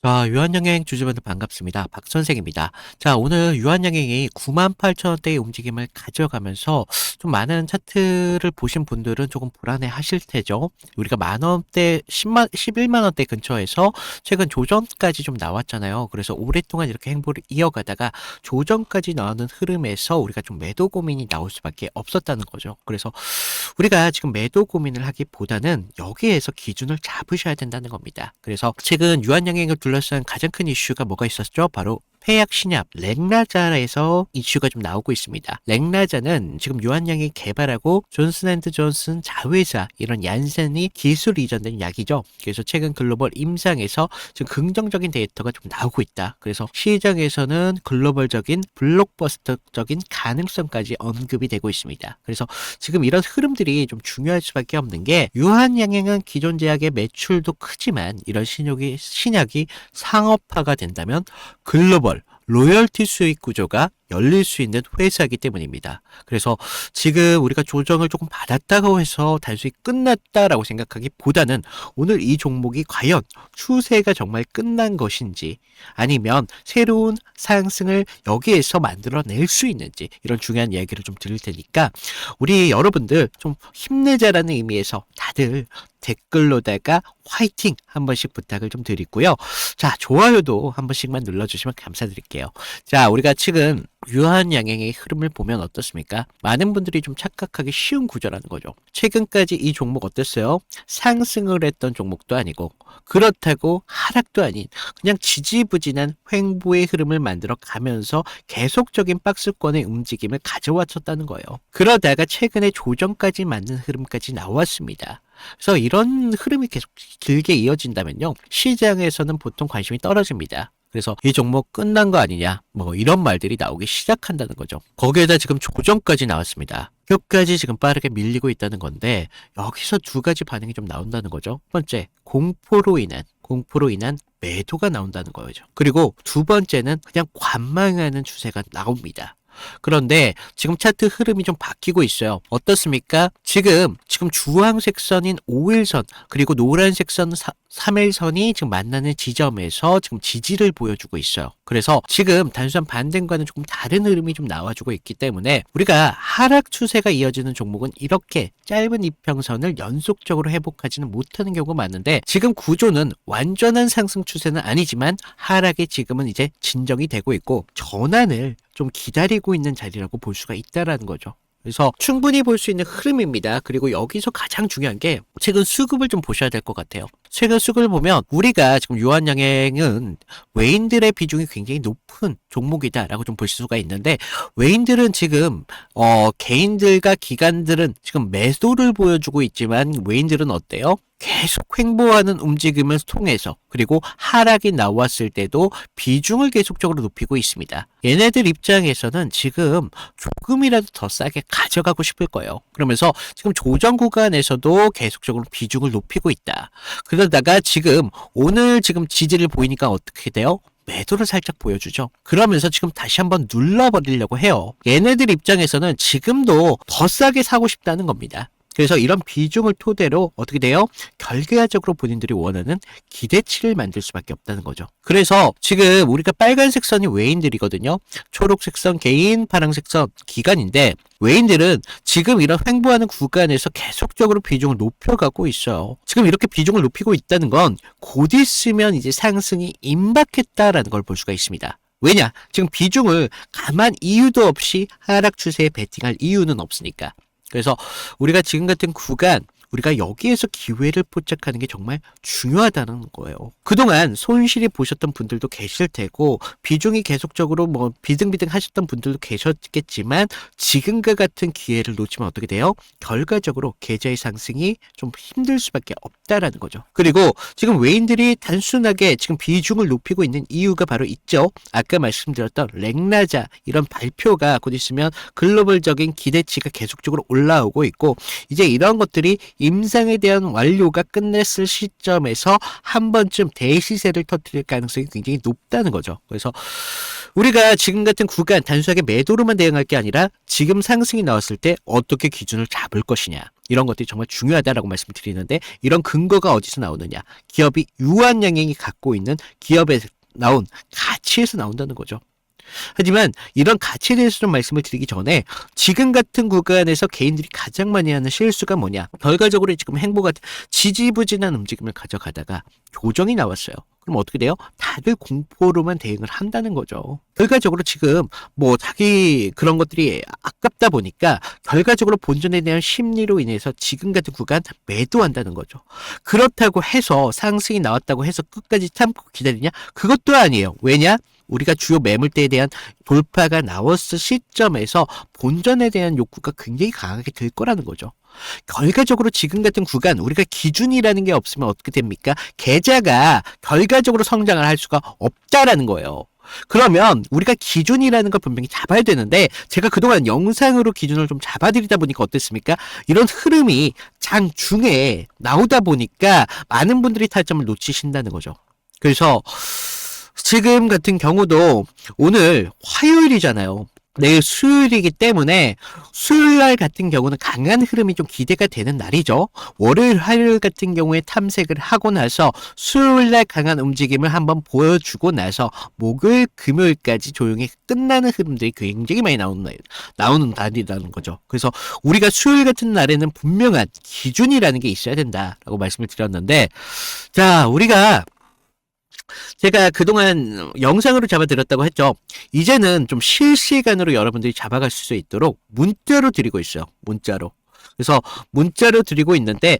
자, 유한양행 주주분들 반갑습니다. 박 선생입니다. 자, 오늘 유한양행이 98,000원대의 움직임을 가져가면서 좀 많은 차트를 보신 분들은 조금 불안해 하실 테죠. 우리가 만원대, 11만원대 근처에서 최근 조정까지 좀 나왔잖아요. 그래서 오랫동안 이렇게 행보를 이어가다가 조정까지 나오는 흐름에서 우리가 좀 매도 고민이 나올 수밖에 없었다는 거죠. 그래서 우리가 지금 매도 고민을 하기보다는 여기에서 기준을 잡으셔야 된다는 겁니다. 그래서 최근 유한양행을 둘러싼 가장 큰 이슈가 뭐가 있었죠? 바로 폐약 신약 렉나자에서 이슈가 좀 나오고 있습니다. 렉나자는 지금 유한양이 개발하고 존슨앤드존슨 자회사 이런 얀센이 기술 이전된 약이죠. 그래서 최근 글로벌 임상에서 지금 긍정적인 데이터가 좀 나오고 있다. 그래서 시장에서는 글로벌적인 블록버스터적인 가능성까지 언급이 되고 있습니다. 그래서 지금 이런 흐름들이 좀 중요할 수밖에 없는 게 유한양행은 기존 제약의 매출도 크지만 이런 신약이 상업화가 된다면 글로벌 로열티 수익 구조가 열릴 수 있는 회사이기 때문입니다. 그래서 지금 우리가 조정을 조금 받았다고 해서 단순히 끝났다라고 생각하기보다는 오늘 이 종목이 과연 추세가 정말 끝난 것인지 아니면 새로운 상승을 여기에서 만들어낼 수 있는지 이런 중요한 이야기를 좀 드릴 테니까 우리 여러분들 좀 힘내자라는 의미에서 다들 댓글로다가 화이팅 한 번씩 부탁을 좀 드리고요. 자, 좋아요도 한 번씩만 눌러주시면 감사드릴게요. 자, 우리가 지금 유한양행의 흐름을 보면 어떻습니까? 많은 분들이 좀 착각하기 쉬운 구조라는 거죠. 최근까지 이 종목 어땠어요? 상승을 했던 종목도 아니고 그렇다고 하락도 아닌 그냥 지지부진한 횡보의 흐름을 만들어 가면서 계속적인 박스권의 움직임을 가져왔었다는 거예요. 그러다가 최근에 조정까지 맞는 흐름까지 나왔습니다. 그래서 이런 흐름이 계속 길게 이어진다면요. 시장에서는 보통 관심이 떨어집니다. 그래서 이 종목 끝난 거 아니냐 뭐 이런 말들이 나오기 시작한다는 거죠. 거기에다 지금 조정까지 나왔습니다. 끝까지 지금 빠르게 밀리고 있다는 건데 여기서 두 가지 반응이 좀 나온다는 거죠. 첫 번째, 공포로 인한 매도가 나온다는 거죠. 그리고 두 번째는 그냥 관망하는 추세가 나옵니다. 그런데 지금 차트 흐름이 좀 바뀌고 있어요. 어떻습니까? 지금 주황색 선인 5일선 그리고 노란색 선 3일선이 지금 만나는 지점에서 지금 지지를 보여주고 있어요. 그래서 지금 단순한 반등과는 조금 다른 흐름이 좀 나와주고 있기 때문에 우리가 하락 추세가 이어지는 종목은 이렇게 짧은 이평선을 연속적으로 회복하지는 못하는 경우가 많은데 지금 구조는 완전한 상승 추세는 아니지만 하락이 지금은 이제 진정이 되고 있고 전환을 좀 기다리고 있는 자리라고 볼 수가 있다라는 거죠. 그래서 충분히 볼 수 있는 흐름입니다. 그리고 여기서 가장 중요한 게 최근 수급을 좀 보셔야 될 것 같아요. 최근 수급을 보면 우리가 지금 유한양행은 외인들의 비중이 굉장히 높은 종목이다라고 좀 볼 수가 있는데 외인들은 지금 개인들과 기관들은 지금 매도를 보여주고 있지만 외인들은 어때요? 계속 횡보하는 움직임을 통해서 그리고 하락이 나왔을 때도 비중을 계속적으로 높이고 있습니다. 얘네들 입장에서는 지금 조금이라도 더 싸게 가져가고 싶을 거예요. 그러면서 지금 조정 구간에서도 계속적으로 비중을 높이고 있다. 그러다가 지금 오늘 지금 지지를 보이니까 어떻게 돼요? 매도를 살짝 보여주죠. 그러면서 지금 다시 한번 눌러버리려고 해요. 얘네들 입장에서는 지금도 더 싸게 사고 싶다는 겁니다. 그래서 이런 비중을 토대로 어떻게 돼요? 결과적으로 본인들이 원하는 기대치를 만들 수밖에 없다는 거죠. 그래서 지금 우리가 빨간색 선이 외인들이거든요. 초록색 선 개인, 파란색 선 기관인데 외인들은 지금 이런 횡보하는 구간에서 계속적으로 비중을 높여가고 있어요. 지금 이렇게 비중을 높이고 있다는 건 곧 있으면 이제 상승이 임박했다라는 걸 볼 수가 있습니다. 왜냐? 지금 비중을 가만 이유도 없이 하락 추세에 베팅할 이유는 없으니까. 그래서 우리가 지금 같은 구간 우리가 여기에서 기회를 포착하는 게 정말 중요하다는 거예요. 그동안 손실이 보셨던 분들도 계실 테고 비중이 계속적으로 뭐 비등비등 하셨던 분들도 계셨겠지만 지금과 같은 기회를 놓치면 어떻게 돼요? 결과적으로 계좌의 상승이 좀 힘들 수밖에 없다라는 거죠. 그리고 지금 외인들이 단순하게 지금 비중을 높이고 있는 이유가 바로 있죠. 아까 말씀드렸던 렉나자 이런 발표가 곧 있으면 글로벌적인 기대치가 계속적으로 올라오고 있고 이제 이런 것들이 임상에 대한 완료가 끝냈을 시점에서 한 번쯤 대시세를 터뜨릴 가능성이 굉장히 높다는 거죠. 그래서 우리가 지금 같은 구간 단순하게 매도로만 대응할 게 아니라 지금 상승이 나왔을 때 어떻게 기준을 잡을 것이냐, 이런 것들이 정말 중요하다라고 말씀을 드리는데, 이런 근거가 어디서 나오느냐, 기업이 유한양행이 갖고 있는 기업에 나온 가치에서 나온다는 거죠. 하지만 이런 가치에 대해서 좀 말씀을 드리기 전에, 지금 같은 구간에서 개인들이 가장 많이 하는 실수가 뭐냐, 결과적으로 지금 행보가 지지부진한 움직임을 가져가다가 조정이 나왔어요. 그럼 어떻게 돼요? 다들 공포로만 대응을 한다는 거죠. 결과적으로 지금 뭐 자기 그런 것들이 아깝다 보니까 결과적으로 본전에 대한 심리로 인해서 지금 같은 구간 매도한다는 거죠. 그렇다고 해서 상승이 나왔다고 해서 끝까지 참고 기다리냐? 그것도 아니에요. 왜냐? 우리가 주요 매물대에 대한 돌파가 나왔을 시점에서 본전에 대한 욕구가 굉장히 강하게 될 거라는 거죠. 결과적으로 지금 같은 구간, 우리가 기준이라는 게 없으면 어떻게 됩니까? 계좌가 결과적으로 성장을 할 수가 없다라는 거예요. 그러면 우리가 기준이라는 걸 분명히 잡아야 되는데, 제가 그동안 영상으로 기준을 좀 잡아드리다 보니까 어땠습니까? 이런 흐름이 장중에 나오다 보니까 많은 분들이 타점을 놓치신다는 거죠. 그래서 지금 같은 경우도 오늘 화요일이잖아요. 내일 수요일이기 때문에 수요일날 같은 경우는 강한 흐름이 좀 기대가 되는 날이죠. 월요일, 화요일 같은 경우에 탐색을 하고 나서 수요일날 강한 움직임을 한번 보여주고 나서 목요일, 금요일까지 조용히 끝나는 흐름들이 굉장히 많이 나오는 날이라는 거죠. 그래서 우리가 수요일 같은 날에는 분명한 기준이라는 게 있어야 된다라고 말씀을 드렸는데, 자, 제가 그동안 영상으로 잡아드렸다고 했죠. 이제는 좀 실시간으로 여러분들이 잡아갈 수 있도록 문자로 드리고 있어요. 문자로. 그래서 문자로 드리고 있는데,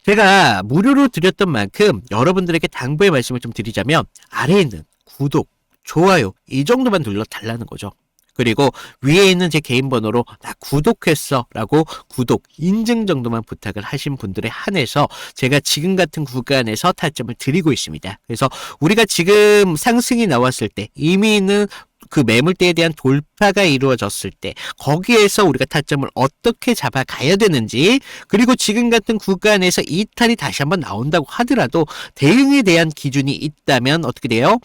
제가 무료로 드렸던 만큼 여러분들에게 당부의 말씀을 좀 드리자면, 아래에 있는 구독, 좋아요 이 정도만 눌러달라는 거죠. 그리고 위에 있는 제 개인 번호로 나 구독했어 라고 구독, 인증 정도만 부탁을 하신 분들에 한해서 제가 지금 같은 구간에서 타점을 드리고 있습니다. 그래서 우리가 지금 상승이 나왔을 때, 이미 있는 그 매물대에 대한 돌파가 이루어졌을 때 거기에서 우리가 타점을 어떻게 잡아가야 되는지, 그리고 지금 같은 구간에서 이탈이 다시 한번 나온다고 하더라도 대응에 대한 기준이 있다면 어떻게 돼요?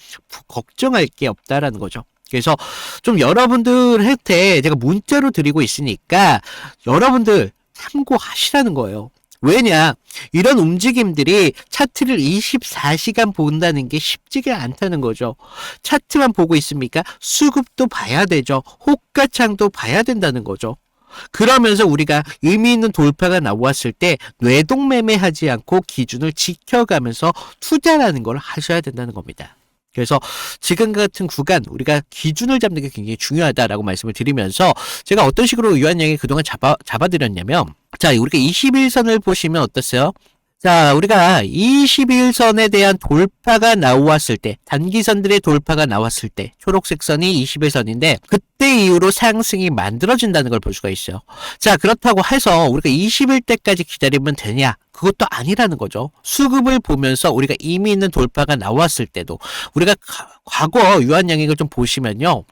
걱정할 게 없다라는 거죠. 그래서 좀 여러분들한테 제가 문자로 드리고 있으니까 여러분들 참고하시라는 거예요. 왜냐? 이런 움직임들이 차트를 24시간 본다는 게 쉽지가 않다는 거죠. 차트만 보고 있습니까? 수급도 봐야 되죠. 호가창도 봐야 된다는 거죠. 그러면서 우리가 의미 있는 돌파가 나왔을 때 뇌동매매하지 않고 기준을 지켜가면서 투자라는 걸 하셔야 된다는 겁니다. 그래서 지금 같은 구간 우리가 기준을 잡는 게 굉장히 중요하다라고 말씀을 드리면서, 제가 어떤 식으로 유한양이 그동안 잡아드렸냐면, 자, 우리가 21선을 보시면 어떻어요? 자, 우리가 21선에 대한 돌파가 나왔을 때, 단기선들의 돌파가 나왔을 때 초록색 선이 21선인데 그때 이후로 상승이 만들어진다는 걸 볼 수가 있어요. 자, 그렇다고 해서 우리가 21대까지 기다리면 되냐? 그것도 아니라는 거죠. 수급을 보면서 우리가 이미 있는 돌파가 나왔을 때도, 우리가 과거 유한양액을 좀 보시면요.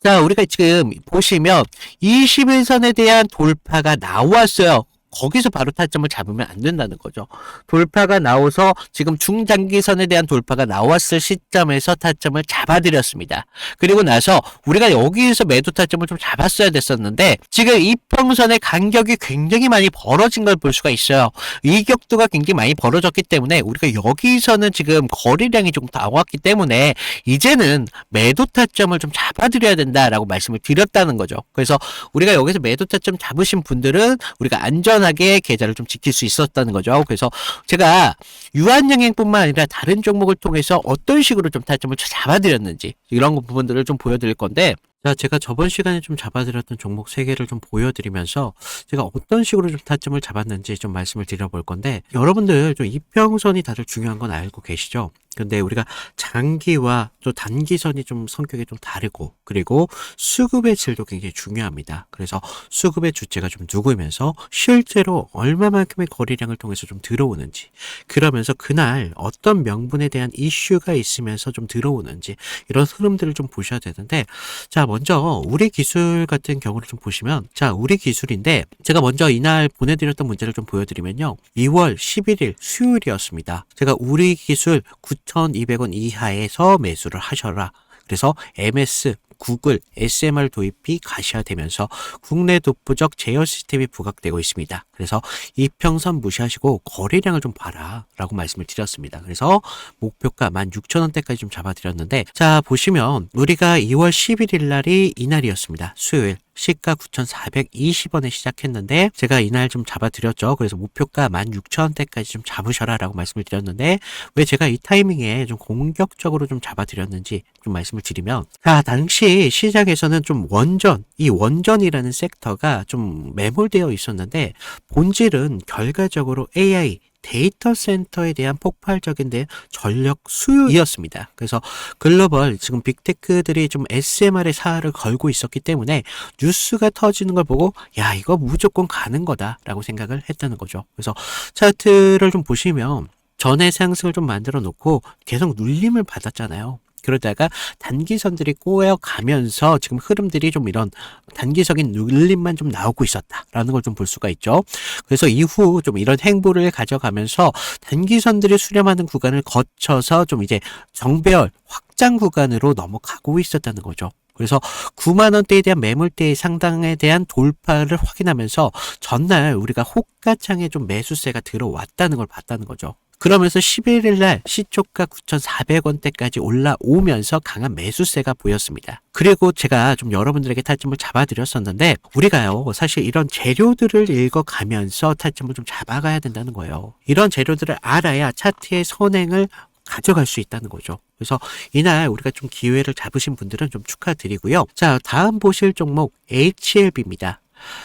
자, 우리가 지금 보시면 21선에 대한 돌파가 나왔어요. 거기서 바로 타점을 잡으면 안 된다는 거죠. 돌파가 나와서 지금 중장기선에 대한 돌파가 나왔을 시점에서 타점을 잡아드렸습니다. 그리고 나서 우리가 여기에서 매도 타점을 좀 잡았어야 됐었는데, 지금 이평선의 간격이 굉장히 많이 벌어진 걸 볼 수가 있어요. 이격도가 굉장히 많이 벌어졌기 때문에 우리가 여기서는 지금 거래량이 조금 나왔기 때문에 이제는 매도 타점을 좀 잡아드려야 된다라고 말씀을 드렸다는 거죠. 그래서 우리가 여기서 매도 타점 잡으신 분들은 우리가 안전하게 계좌를 좀 지킬 수 있었다는 거죠. 그래서 제가 유한양행뿐만 아니라 다른 종목을 통해서 어떤 식으로 좀 타점을 잡아드렸는지 이런 부분들을 좀 보여드릴 건데, 자, 제가 저번 시간에 좀 잡아드렸던 종목 3개를 좀 보여드리면서 제가 어떤 식으로 좀 타점을 잡았는지 좀 말씀을 드려볼 건데, 여러분들 좀 이평선이 다들 중요한 건 알고 계시죠? 근데 우리가 장기와 또 단기선이 좀 성격이 좀 다르고, 그리고 수급의 질도 굉장히 중요합니다. 그래서 수급의 주체가 좀 누구면서 실제로 얼마만큼의 거래량을 통해서 좀 들어오는지, 그러면서 그날 어떤 명분에 대한 이슈가 있으면서 좀 들어오는지, 이런 흐름들을 좀 보셔야 되는데, 자, 먼저 우리 기술 같은 경우를 좀 보시면, 자, 우리 기술인데 제가 먼저 이날 보내드렸던 문제를 좀 보여드리면요, 2월 11일 수요일이었습니다. 제가 우리 기술 9,200원 이하에서 매수를 하셔라. 그래서 MS, 구글, SMR 도입이 가시화되면서 국내 독보적 제어 시스템이 부각되고 있습니다. 그래서 이평선 무시하시고 거래량을 좀 봐라 라고 말씀을 드렸습니다. 그래서 목표가 16,000원대까지 좀 잡아드렸는데, 자, 보시면 우리가 2월 11일 날이 이날이었습니다. 수요일. 시가 9,420원에 시작했는데 제가 이날 좀 잡아드렸죠. 그래서 목표가 16,000원대까지 좀 잡으셔라 라고 말씀을 드렸는데, 왜 제가 이 타이밍에 좀 공격적으로 좀 잡아드렸는지 좀 말씀을 드리면, 자, 당시 시장에서는 좀 이 원전이라는 섹터가 좀 매몰되어 있었는데, 본질은 결과적으로 AI 데이터 센터에 대한 폭발적인 전력 수요이었습니다. 그래서 글로벌 지금 빅테크들이 좀 SMR의 사활을 걸고 있었기 때문에 뉴스가 터지는 걸 보고, 야, 이거 무조건 가는 거다라고 생각을 했다는 거죠. 그래서 차트를 좀 보시면 전에 상승을 좀 만들어 놓고 계속 눌림을 받았잖아요. 그러다가 단기선들이 꼬여가면서 지금 흐름들이 좀 이런 단기적인 눌림만 좀 나오고 있었다라는 걸 좀 볼 수가 있죠. 그래서 이후 좀 이런 행보를 가져가면서 단기선들이 수렴하는 구간을 거쳐서 좀 이제 정배열 확장 구간으로 넘어가고 있었다는 거죠. 그래서 9만 원대에 대한 매물대의 상당에 대한 돌파를 확인하면서 전날 우리가 호가창에 좀 매수세가 들어왔다는 걸 봤다는 거죠. 그러면서 11일 날 시초가 9,400원대까지 올라오면서 강한 매수세가 보였습니다. 그리고 제가 좀 여러분들에게 타점을 잡아드렸었는데, 우리가요, 사실 이런 재료들을 읽어가면서 타점을 좀 잡아가야 된다는 거예요. 이런 재료들을 알아야 차트의 선행을 가져갈 수 있다는 거죠. 그래서 이날 우리가 좀 기회를 잡으신 분들은 좀 축하드리고요. 자, 다음 보실 종목 HLB입니다.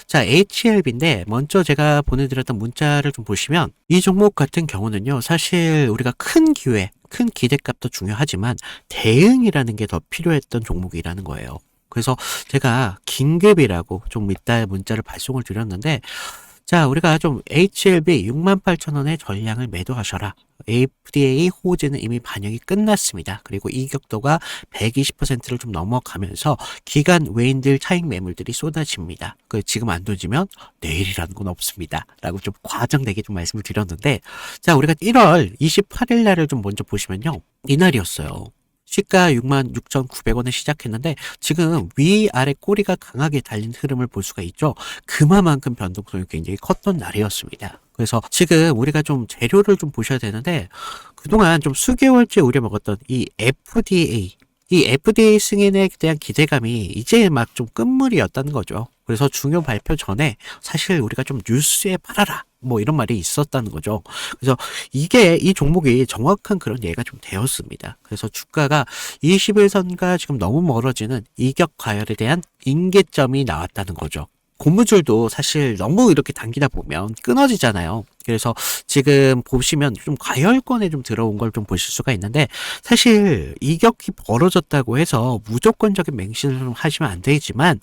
자, HLB인데 먼저 제가 보내드렸던 문자를 좀 보시면, 이 종목 같은 경우는요, 사실 우리가 큰 기회, 큰 기대값도 중요하지만 대응이라는 게 더 필요했던 종목이라는 거예요. 그래서 제가 긴급이라고 좀 이따 문자를 발송을 드렸는데, 자, 우리가 좀 HLB 68,000원의 전량을 매도하셔라. FDA 호재는 이미 반영이 끝났습니다. 그리고 이격도가 120%를 좀 넘어가면서 기간 외인들 차익 매물들이 쏟아집니다. 지금 안 던지면 내일이라는 건 없습니다. 라고 좀 과장되게 좀 말씀을 드렸는데, 자, 우리가 1월 28일 날을 좀 먼저 보시면요, 이날이었어요. 시가 66,900원에 시작했는데 지금 위아래 꼬리가 강하게 달린 흐름을 볼 수가 있죠. 그만큼 변동성이 굉장히 컸던 날이었습니다. 그래서 지금 우리가 좀 재료를 좀 보셔야 되는데, 그동안 좀 수개월째 우려먹었던 이 FDA 승인에 대한 기대감이 이제 막 좀 끝물이었다는 거죠. 그래서 중요 발표 전에 사실 우리가 좀 뉴스에 팔아라, 뭐 이런 말이 있었다는 거죠. 그래서 이 종목이 정확한 그런 예가 좀 되었습니다. 그래서 주가가 21선과 지금 너무 멀어지는 이격 과열에 대한 임계점이 나왔다는 거죠. 고무줄도 사실 너무 이렇게 당기다 보면 끊어지잖아요. 그래서 지금 보시면 좀 과열권에 좀 들어온 걸 좀 보실 수가 있는데, 사실 이격이 벌어졌다고 해서 무조건적인 맹신을 좀 하시면 안 되지만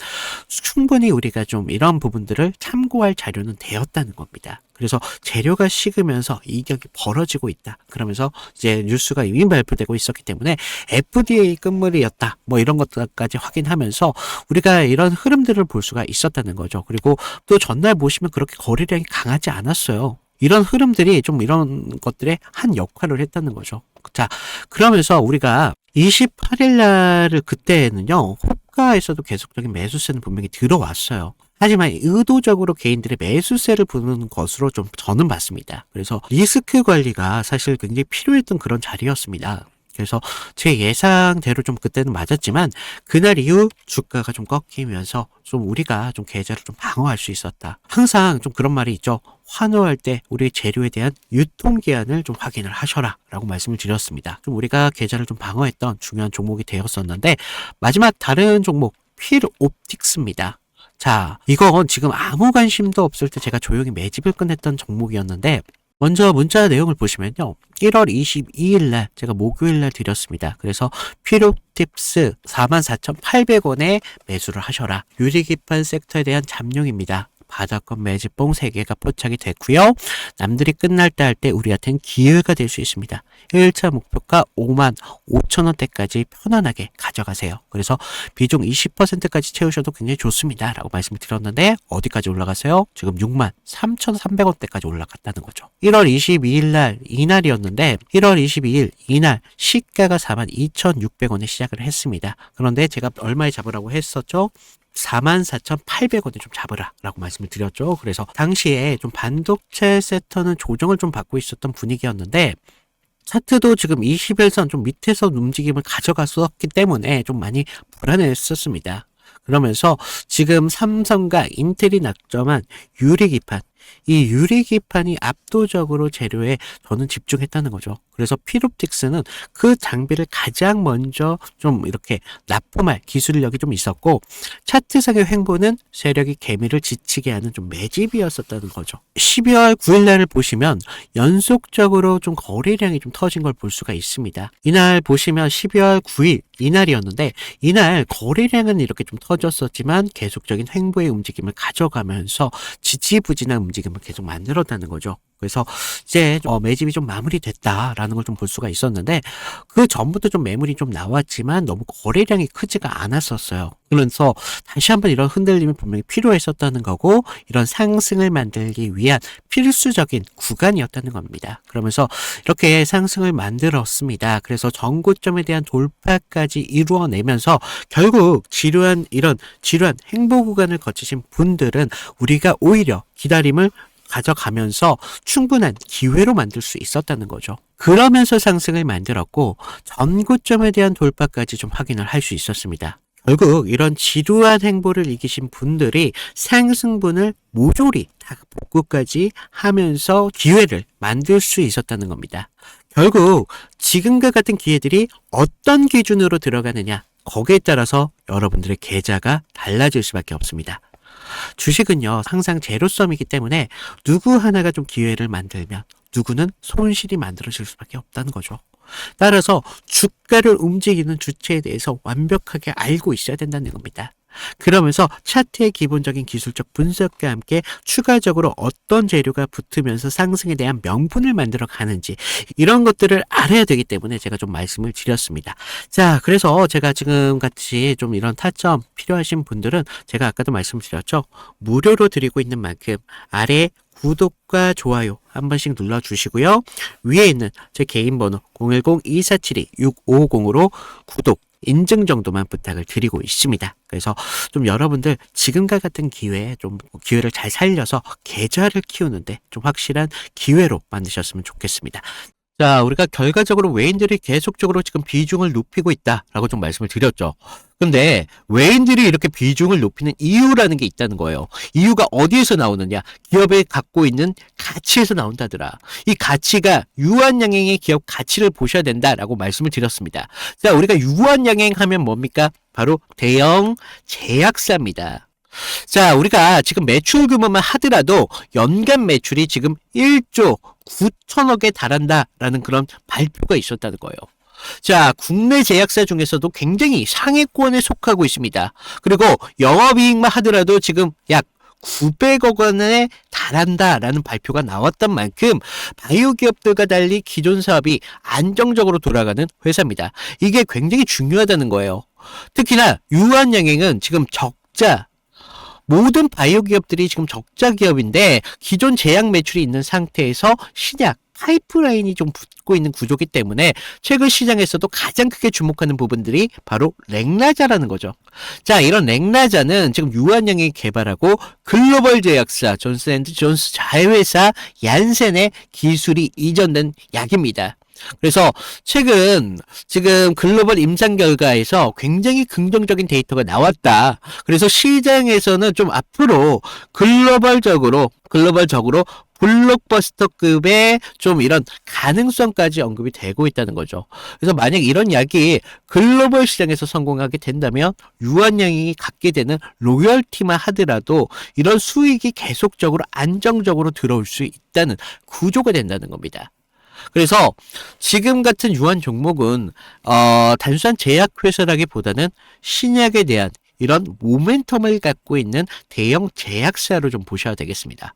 충분히 우리가 좀 이런 부분들을 참고할 자료는 되었다는 겁니다. 그래서 재료가 식으면서 이격이 벌어지고 있다. 그러면서 이제 뉴스가 이미 발표되고 있었기 때문에 FDA 끝물이었다, 뭐 이런 것들까지 확인하면서 우리가 이런 흐름들을 볼 수가 있었다는 거죠. 그리고 또 전날 보시면 그렇게 거래량이 강하지 않았어요. 이런 흐름들이 좀 이런 것들에 한 역할을 했다는 거죠. 자, 그러면서 우리가 28일 날을 그때는요, 호가에서도 계속적인 매수세는 분명히 들어왔어요. 하지만 의도적으로 개인들의 매수세를 부는 것으로 좀 저는 봤습니다. 그래서 리스크 관리가 사실 굉장히 필요했던 그런 자리였습니다. 그래서 제 예상대로 좀 그때는 맞았지만 그날 이후 주가가 좀 꺾이면서 좀 우리가 좀 계좌를 좀 방어할 수 있었다. 항상 좀 그런 말이 있죠. 환호할 때 우리 재료에 대한 유통기한을 좀 확인을 하셔라 라고 말씀을 드렸습니다. 좀 우리가 계좌를 좀 방어했던 중요한 종목이 되었었는데, 마지막 다른 종목 필옵틱스입니다. 자, 이건 지금 아무 관심도 없을 때 제가 조용히 매집을 끝냈던 종목이었는데, 먼저 문자 내용을 보시면요. 1월 22일 날 제가 목요일 날 드렸습니다. 그래서 피롭팁스 44,800원에 매수를 하셔라. 유리기판 섹터에 대한 잠룡입니다. 바닥권 매집봉 3개가 포착이 됐고요. 남들이 끝날 때 할 때 우리한테는 기회가 될 수 있습니다. 1차 목표가 5만 5천 원대까지 편안하게 가져가세요. 그래서 비중 20%까지 채우셔도 굉장히 좋습니다. 라고 말씀을 드렸는데 어디까지 올라갔어요? 지금 6만 3,300원대까지 올라갔다는 거죠. 1월 22일 날 이날이었는데 1월 22일 이날 시가가 4만 2,600원에 시작을 했습니다. 그런데 제가 얼마에 잡으라고 했었죠? 44,800원에 좀 잡으라 라고 말씀을 드렸죠. 그래서 당시에 좀 반도체 섹터는 조정을 좀 받고 있었던 분위기였는데 차트도 지금 21선 좀 밑에서 움직임을 가져갔었기 때문에 좀 많이 불안했었습니다. 그러면서 지금 삼성과 인텔이 낙점한 유리기판, 이 유리기판이 압도적으로 재료에 저는 집중했다는 거죠. 그래서 피롭틱스는 그 장비를 가장 먼저 좀 이렇게 납품할 기술력이 좀 있었고 차트상의 횡보는 세력이 개미를 지치게 하는 좀 매집이었었다는 거죠. 12월 9일 날을 보시면 연속적으로 좀 거래량이 좀 터진 걸 볼 수가 있습니다. 이날 보시면 12월 9일 이날이었는데 이날 거래량은 이렇게 좀 터졌었지만 계속적인 횡보의 움직임을 가져가면서 지지부진한 움직임을 계속 만들었다는 거죠. 그래서 이제 매집이 좀 마무리됐다라는 걸 좀 볼 수가 있었는데 그 전부터 좀 매물이 좀 나왔지만 너무 거래량이 크지가 않았었어요. 그래서 다시 한번 이런 흔들림이 분명히 필요했었다는 거고 이런 상승을 만들기 위한 필수적인 구간이었다는 겁니다. 그러면서 이렇게 상승을 만들었습니다. 그래서 전고점에 대한 돌파까지 이루어내면서 결국 이런 지루한 행보 구간을 거치신 분들은 우리가 오히려 기다림을 가져가면서 충분한 기회로 만들 수 있었다는 거죠. 그러면서 상승을 만들었고 전고점에 대한 돌파까지 좀 확인을 할 수 있었습니다. 결국 이런 지루한 행보를 이기신 분들이 상승분을 모조리 다 복구까지 하면서 기회를 만들 수 있었다는 겁니다. 결국 지금과 같은 기회들이 어떤 기준으로 들어가느냐 거기에 따라서 여러분들의 계좌가 달라질 수밖에 없습니다. 주식은요 항상 제로섬이기 때문에 누구 하나가 좀 기회를 만들면 누구는 손실이 만들어질 수밖에 없다는 거죠. 따라서 주가를 움직이는 주체에 대해서 완벽하게 알고 있어야 된다는 겁니다. 그러면서 차트의 기본적인 기술적 분석과 함께 추가적으로 어떤 재료가 붙으면서 상승에 대한 명분을 만들어 가는지 이런 것들을 알아야 되기 때문에 제가 좀 말씀을 드렸습니다. 자, 그래서 제가 지금 같이 좀 이런 타점 필요하신 분들은 제가 아까도 말씀드렸죠. 무료로 드리고 있는 만큼 아래 구독과 좋아요 한 번씩 눌러주시고요. 위에 있는 제 개인 번호 010-2472-6550으로 구독 인증 정도만 부탁을 드리고 있습니다. 그래서 좀 여러분들 지금과 같은 기회에 좀 기회를 잘 살려서 계좌를 키우는데 좀 확실한 기회로 만드셨으면 좋겠습니다. 자, 우리가 결과적으로 외인들이 계속적으로 지금 비중을 높이고 있다라고 좀 말씀을 드렸죠. 근데 외인들이 이렇게 비중을 높이는 이유라는 게 있다는 거예요. 이유가 어디에서 나오느냐? 기업에 갖고 있는 가치에서 나온다더라. 이 가치가 유한양행의 기업 가치를 보셔야 된다라고 말씀을 드렸습니다. 자, 우리가 유한양행 하면 뭡니까? 바로 대형 제약사입니다. 자, 우리가 지금 매출 규모만 하더라도 연간 매출이 지금 1조 9천억에 달한다라는 그런 발표가 있었다는 거예요. 자, 국내 제약사 중에서도 굉장히 상위권에 속하고 있습니다. 그리고 영업이익만 하더라도 지금 약 900억 원에 달한다라는 발표가 나왔던 만큼 바이오 기업들과 달리 기존 사업이 안정적으로 돌아가는 회사입니다. 이게 굉장히 중요하다는 거예요. 특히나 유한양행은 지금 모든 바이오 기업들이 지금 적자 기업인데 기존 제약 매출이 있는 상태에서 신약 파이프라인이 좀 붙고 있는 구조기 때문에 최근 시장에서도 가장 크게 주목하는 부분들이 바로 렉나자라는 거죠. 자, 이런 렉나자는 지금 유한양행이 개발하고 글로벌 제약사 존스앤드존스 자회사 얀센의 기술이 이전된 약입니다. 그래서 최근 지금 글로벌 임상 결과에서 굉장히 긍정적인 데이터가 나왔다. 그래서 시장에서는 좀 앞으로 글로벌적으로 블록버스터급의 좀 이런 가능성까지 언급이 되고 있다는 거죠. 그래서 만약 이런 약이 글로벌 시장에서 성공하게 된다면 유한양이 갖게 되는 로열티만 하더라도 이런 수익이 계속적으로 안정적으로 들어올 수 있다는 구조가 된다는 겁니다. 그래서 지금 같은 유한 종목은 단순한 제약회사라기보다는 신약에 대한 이런 모멘텀을 갖고 있는 대형 제약사로 좀 보셔야 되겠습니다.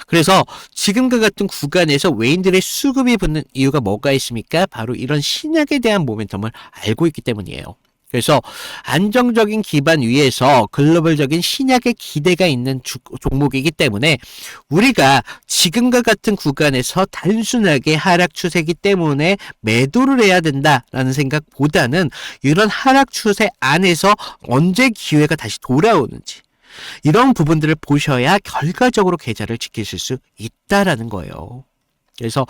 그래서 지금과 같은 구간에서 외인들의 수급이 붙는 이유가 뭐가 있습니까? 바로 이런 신약에 대한 모멘텀을 알고 있기 때문이에요. 그래서 안정적인 기반 위에서 글로벌적인 신약의 기대가 있는 종목이기 때문에 우리가 지금과 같은 구간에서 단순하게 하락 추세이기 때문에 매도를 해야 된다라는 생각보다는 이런 하락 추세 안에서 언제 기회가 다시 돌아오는지 이런 부분들을 보셔야 결과적으로 계좌를 지키실 수 있다라는 거예요. 그래서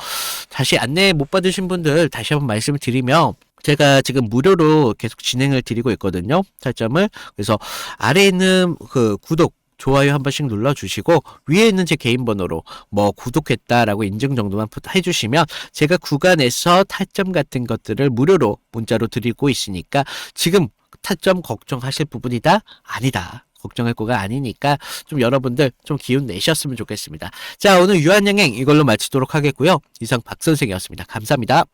다시 안내 못 받으신 분들 다시 한번 말씀을 드리면 제가 지금 무료로 계속 진행을 드리고 있거든요. 차점을. 그래서 아래에 있는 그 구독, 좋아요 한 번씩 눌러주시고 위에 있는 제 개인 번호로 뭐 구독했다라고 인증 정도만 해주시면 제가 구간에서 타점 같은 것들을 무료로 문자로 드리고 있으니까 지금 타점 걱정하실 부분이다? 아니다. 걱정할 거가 아니니까 좀 여러분들 좀 기운 내셨으면 좋겠습니다. 자, 오늘 유한양행 이걸로 마치도록 하겠고요. 이상 박 선생이었습니다. 감사합니다.